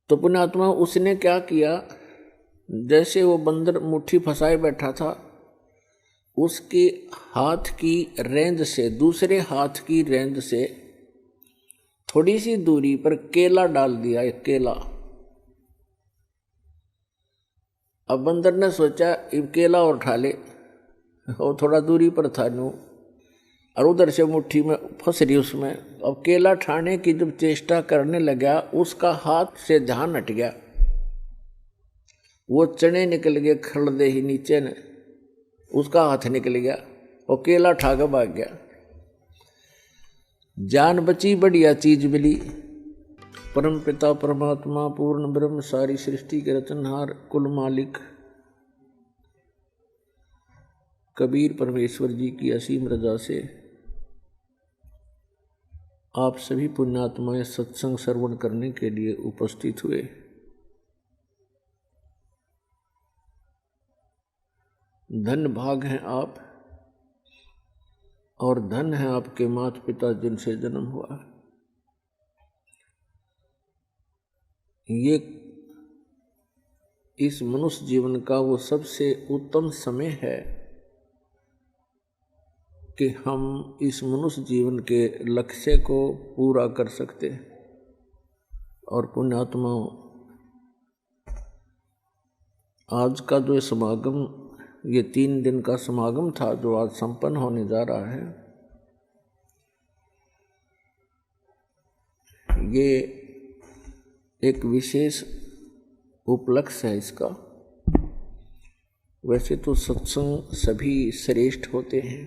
तो पुण्यात्मा उसने क्या किया, जैसे वो बंदर मुट्ठी फंसाए बैठा था, उसके हाथ की रेंज से दूसरे हाथ की रेंज से थोड़ी सी दूरी पर केला डाल दिया, एक केला। अब बंदर ने सोचा केला और उठा ले, और थोड़ा दूरी पर था नू, और उधर से मुट्ठी में फंस रही उसमें। अब केला ठाने की जब चेष्टा करने लगा, उसका हाथ से ध्यान हट गया, वो चने निकल गए खड़दे ही नीचे ने, उसका हाथ निकल गया और केला ठा के भाग गया। जान बची, बढ़िया चीज मिली। परम पिता परमात्मा पूर्ण ब्रह्म सारी सृष्टि के रचनहार कुल मालिक कबीर परमेश्वर जी की असीम रजा से आप सभी पुण्यात्माएं सत्संग श्रवण करने के लिए उपस्थित हुए। धन भाग हैं आप, और धन है आपके माता पिता जिनसे जन्म हुआ। ये इस मनुष्य जीवन का वो सबसे उत्तम समय है कि हम इस मनुष्य जीवन के लक्ष्य को पूरा कर सकते हैं। और पुण्यात्माओं, आज का जो समागम, ये 3 दिन का समागम था जो आज संपन्न होने जा रहा है, ये एक विशेष उपलक्ष्य है इसका। वैसे तो सत्संग सभी श्रेष्ठ होते हैं,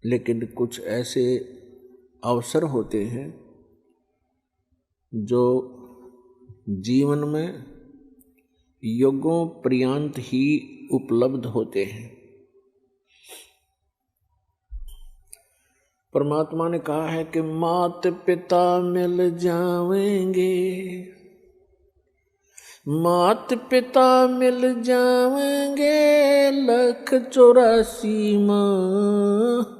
लेकिन कुछ ऐसे अवसर होते हैं जो जीवन में युगों पर्यंत ही उपलब्ध होते हैं। परमात्मा ने कहा है कि मात पिता मिल जावेंगे, मात पिता मिल जावेंगे, 184 माँ,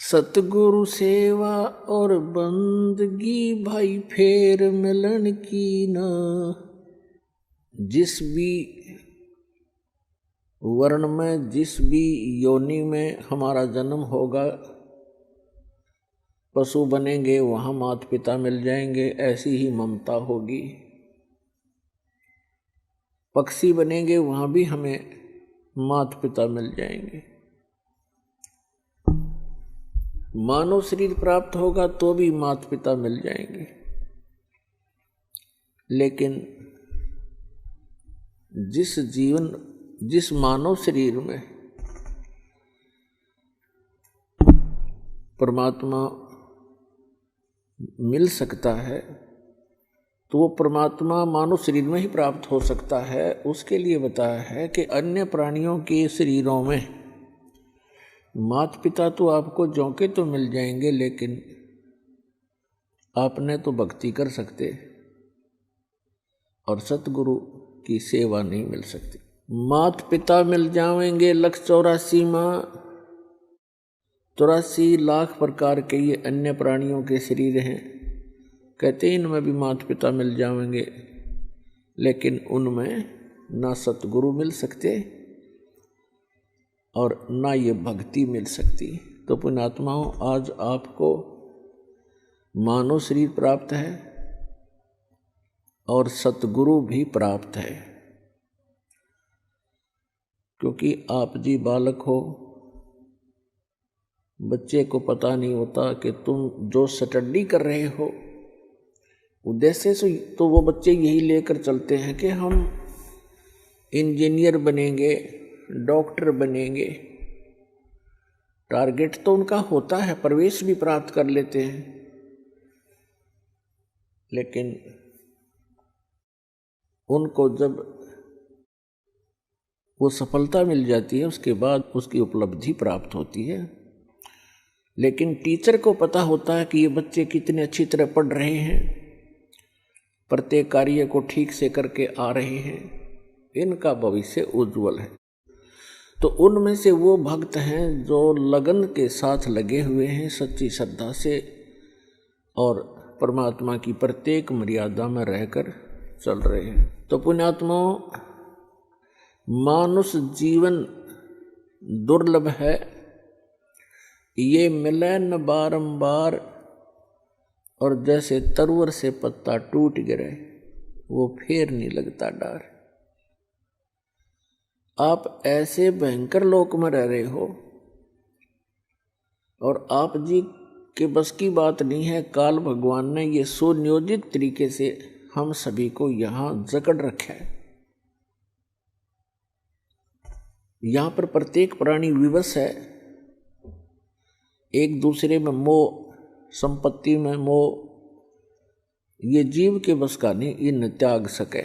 सतगुरु सेवा और बंदगी भाई फेर मिलन की ना। जिस भी वर्ण में, जिस भी योनि में हमारा जन्म होगा, पशु बनेंगे वहाँ माता पिता मिल जाएंगे, ऐसी ही ममता होगी। पक्षी बनेंगे वहाँ भी हमें माता पिता मिल जाएंगे। मानव शरीर प्राप्त होगा तो भी माता पिता मिल जाएंगे। लेकिन जिस मानव शरीर में परमात्मा मिल सकता है, तो वो परमात्मा मानव शरीर में ही प्राप्त हो सकता है। उसके लिए बताया है कि अन्य प्राणियों के शरीरों में माता पिता तो आपको जोंके तो मिल जाएंगे, लेकिन आपने तो भक्ति कर सकते और सतगुरु की सेवा नहीं मिल सकती। माता पिता मिल जाएंगे 184 माँ, 84 लाख प्रकार के ये अन्य प्राणियों के शरीर हैं। कहते हैं इनमें भी माता पिता मिल जाएंगे, लेकिन उनमें ना सतगुरु मिल सकते और ना ये भक्ति मिल सकती। तो पुण्यात्माओं, आज आपको मानव शरीर प्राप्त है और सतगुरु भी प्राप्त है, क्योंकि आप जी बालक हो। बच्चे को पता नहीं होता कि तुम जो स्टडी कर रहे हो उद्देश्य से, तो वो बच्चे यही लेकर चलते हैं कि हम इंजीनियर बनेंगे, डॉक्टर बनेंगे। टारगेट तो उनका होता है, प्रवेश भी प्राप्त कर लेते हैं, लेकिन उनको जब वो सफलता मिल जाती है उसके बाद उसकी उपलब्धि प्राप्त होती है। लेकिन टीचर को पता होता है कि ये बच्चे कितने अच्छी तरह पढ़ रहे हैं, प्रत्येक कार्य को ठीक से करके आ रहे हैं, इनका भविष्य उज्जवल है। तो उनमें से वो भक्त हैं जो लगन के साथ लगे हुए हैं, सच्ची श्रद्धा से और परमात्मा की प्रत्येक मर्यादा में रहकर चल रहे हैं। तो पुण्यात्माओं, मानुष जीवन दुर्लभ है, ये मिले न बारंबार, और जैसे तरुवर से पत्ता टूट गिरे वो फिर नहीं लगता डर। आप ऐसे भयंकर लोक में रह रहे हो और आप जी के बस की बात नहीं है। काल भगवान ने ये सुनियोजित तरीके से हम सभी को यहाँ जकड़ रखा है। यहाँ पर प्रत्येक प्राणी विवश है, एक दूसरे में मोह, संपत्ति में मोह, ये जीव के बस का नहीं, इन त्याग सके,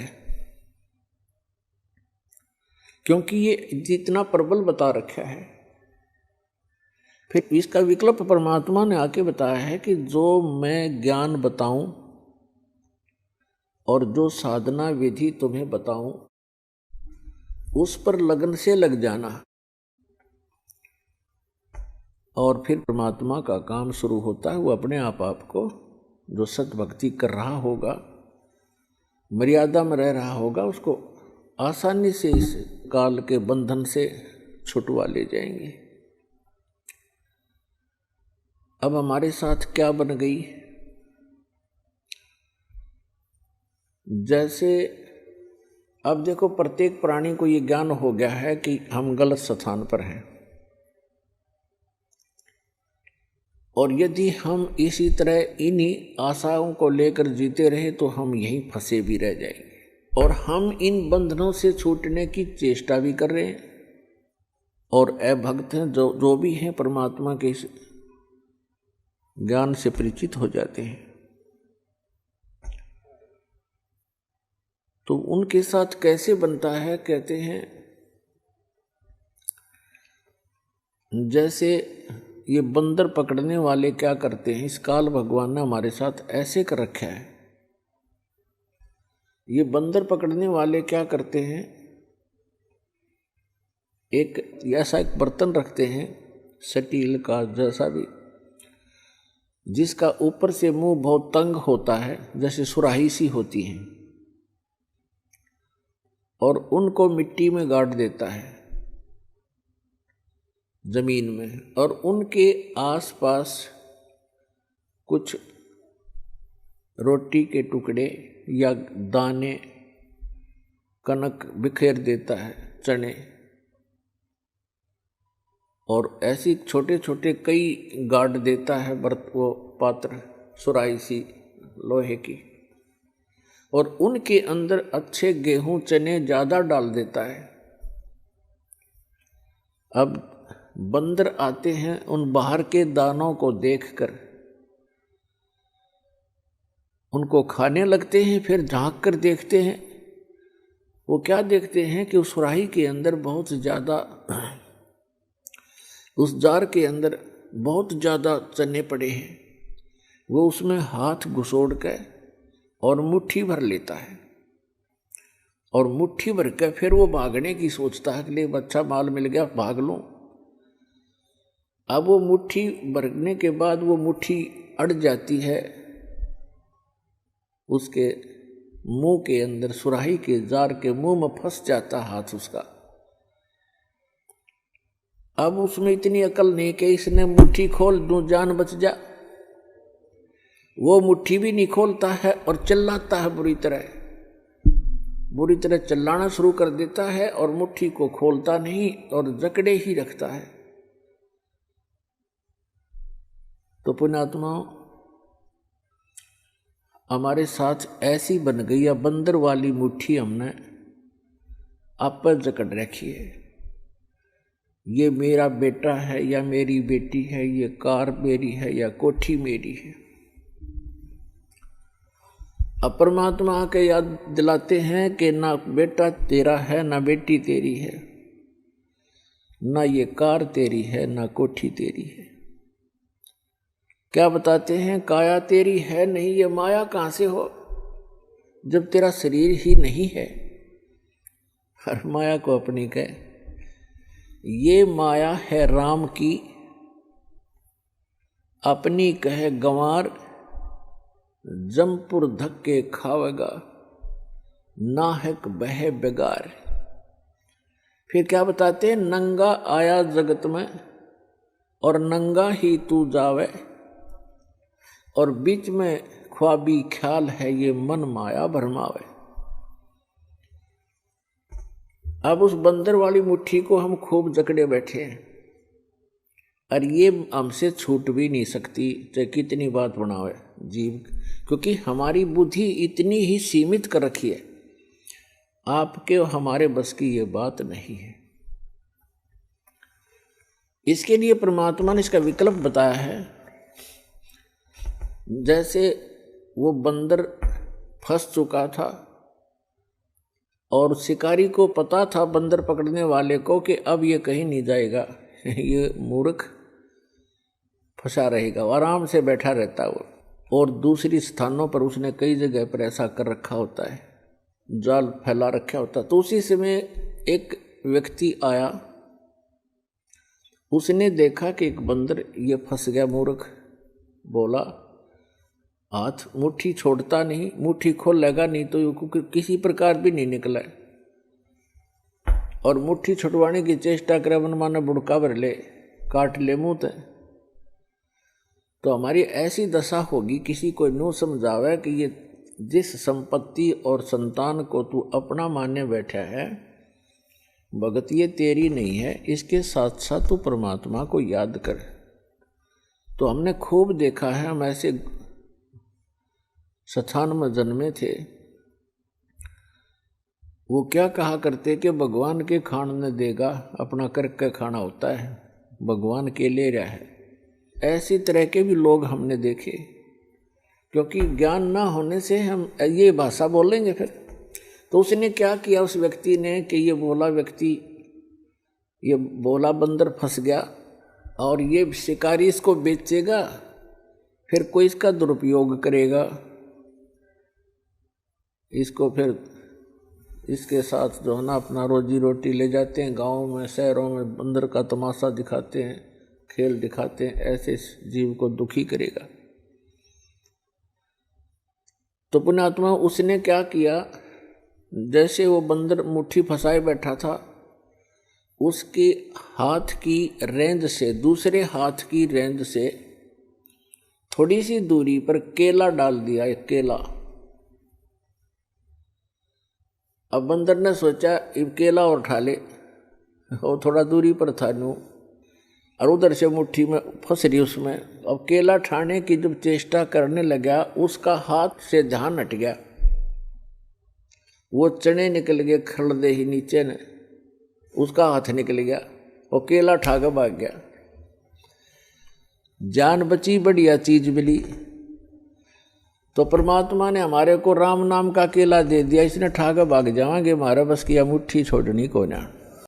क्योंकि ये जितना प्रबल बता रखा है। फिर इसका विकल्प परमात्मा ने आके बताया है कि जो मैं ज्ञान बताऊं और जो साधना विधि तुम्हें बताऊं उस पर लगन से लग जाना, और फिर परमात्मा का काम शुरू होता है। वो अपने आप आपको, जो सत भक्ति कर रहा होगा, मर्यादा में रह रहा होगा, उसको आसानी से इस काल के बंधन से छुटवा ले जाएंगे। अब हमारे साथ क्या बन गई, जैसे अब देखो प्रत्येक प्राणी को ये ज्ञान हो गया है कि हम गलत स्थान पर हैं, और यदि हम इसी तरह इन्हीं आशाओं को लेकर जीते रहे तो हम यहीं फंसे भी रह जाएंगे, और हम इन बंधनों से छूटने की चेष्टा भी कर रहे हैं। और अभक्त हैं जो भी हैं परमात्मा के ज्ञान से परिचित हो जाते हैं, तो उनके साथ कैसे बनता है, कहते हैं जैसे ये बंदर पकड़ने वाले क्या करते हैं, इस काल भगवान ने हमारे साथ ऐसे कर रखा है। ये बंदर पकड़ने वाले क्या करते हैं, एक ऐसा एक बर्तन रखते हैं, स्टील का जैसा भी, जिसका ऊपर से मुंह बहुत तंग होता है, जैसे सुराही सी होती है, और उनको मिट्टी में गाड़ देता है जमीन में, और उनके आसपास कुछ रोटी के टुकड़े या दाने, कनक बिखेर देता है, चने, और ऐसी छोटे छोटे कई गाड़ देता है वो पात्र, सुराही सी लोहे की, और उनके अंदर अच्छे गेहूं चने ज्यादा डाल देता है। अब बंदर आते हैं, उन बाहर के दानों को देखकर उनको खाने लगते हैं, फिर झांक कर देखते हैं। वो क्या देखते हैं कि उस सुराही के अंदर बहुत ज्यादा, उस जार के अंदर बहुत ज्यादा चने पड़े हैं। वो उसमें हाथ घुसोड़ के और मुट्ठी भर लेता है, और मुट्ठी भर के फिर वो भागने की सोचता है कि ले अच्छा माल मिल गया, भाग लूं। अब वो मुट्ठी भरने के बाद वो मुट्ठी अड़ जाती है उसके मुंह के अंदर, सुराही के जार के मुंह में फंस जाता हाथ उसका। अब उसमें इतनी अकल नहीं कि इसने मुट्ठी खोल दूं, जान बच जा। वो मुट्ठी भी नहीं खोलता है और चिल्लाता है बुरी तरह चिल्लाना शुरू कर देता है, और मुट्ठी को खोलता नहीं और जकड़े ही रखता है। तो पुण्यात्माओं, हमारे साथ ऐसी बन गई या बंदर वाली मुट्ठी हमने आप पर जकड़ रखी है। ये मेरा बेटा है या मेरी बेटी है, ये कार मेरी है या कोठी मेरी है। अब परमात्मा आके याद दिलाते हैं कि ना बेटा तेरा है, ना बेटी तेरी है, ना ये कार तेरी है, ना कोठी तेरी है। क्या बताते हैं, काया तेरी है नहीं, ये माया कहाँ से हो जब तेरा शरीर ही नहीं है। हर माया को अपनी कहे, ये माया है राम की, अपनी कहे गंवार, जमपुर धक्के खावेगा, नाहक बहे बेगार। फिर क्या बताते हैं, नंगा आया जगत में और नंगा ही तू जावे, और बीच में ख्वाबी ख्याल है ये मन माया भरमावे। अब उस बंदर वाली मुट्ठी को हम खूब जकड़े बैठे हैं, और ये हमसे छूट भी नहीं सकती, चाहे कितनी बात बनावे जीव, क्योंकि हमारी बुद्धि इतनी ही सीमित कर रखी है। आपके और हमारे बस की ये बात नहीं है। इसके लिए परमात्मा ने इसका विकल्प बताया है। जैसे वो बंदर फंस चुका था और शिकारी को पता था, बंदर पकड़ने वाले को, कि अब ये कहीं नहीं जाएगा, ये मूर्ख फंसा रहेगा, आराम से बैठा रहता वो। और दूसरी स्थानों पर उसने कई जगह पर ऐसा कर रखा होता है, जाल फैला रखा होता है। तो उसी समय एक व्यक्ति आया, उसने देखा कि एक बंदर ये फंस गया, मूर्ख। बोला, हाथ मुट्ठी छोड़ता नहीं, मुट्ठी खोल लेगा नहीं तो किसी प्रकार भी नहीं निकला, और मुट्ठी छुड़वाने की चेष्टा करे, मन माने बुड़का भर ले, काट ले मुँह ते। तो हमारी ऐसी दशा होगी, किसी को नो समझावे कि ये जिस संपत्ति और संतान को तू अपना मानने बैठा है, भगत ये तेरी नहीं है, इसके साथ साथ तू परमात्मा को याद कर। तो हमने खूब देखा है, हम ऐसे स्थान में जन्मे थे, वो क्या कहा करते कि भगवान के खान ने देगा, अपना करके खाना होता है, भगवान के ले रहा है। ऐसी तरह के भी लोग हमने देखे, क्योंकि ज्ञान ना होने से हम ये भाषा बोलेंगे फिर। तो उसने क्या किया उस व्यक्ति ने कि ये बोला बंदर फंस गया, और ये शिकारी इसको बेचेगा, फिर कोई इसका दुरुपयोग करेगा, इसको फिर इसके साथ जो है ना अपना रोजी रोटी ले जाते हैं, गाँव में शहरों में बंदर का तमाशा दिखाते हैं, खेल दिखाते हैं, ऐसे जीव को दुखी करेगा। तो पुण्यात्मा उसने क्या किया, जैसे वो बंदर मुट्ठी फंसाए बैठा था, उसके हाथ की रेंज से दूसरे हाथ की रेंज से थोड़ी सी दूरी पर केला डाल दिया, एक केला। अब बंदर ने सोचा केला और उठा ले, और थोड़ा दूरी पर था नू, और उधर से मुट्ठी में फंस रही उसमें। अब केला ठाने की जब चेष्टा करने लगा, उसका हाथ से ध्यान हट गया, वो चने निकल गए खड़दे ही नीचे ने, उसका हाथ निकल गया और केला ठा के भाग गया। जान बची, बढ़िया चीज मिली। तो परमात्मा ने हमारे को राम नाम का केला दे दिया, इसने ठा के भाग जाएंगे, हमारा बस किया मुट्ठी छोड़नी को ना।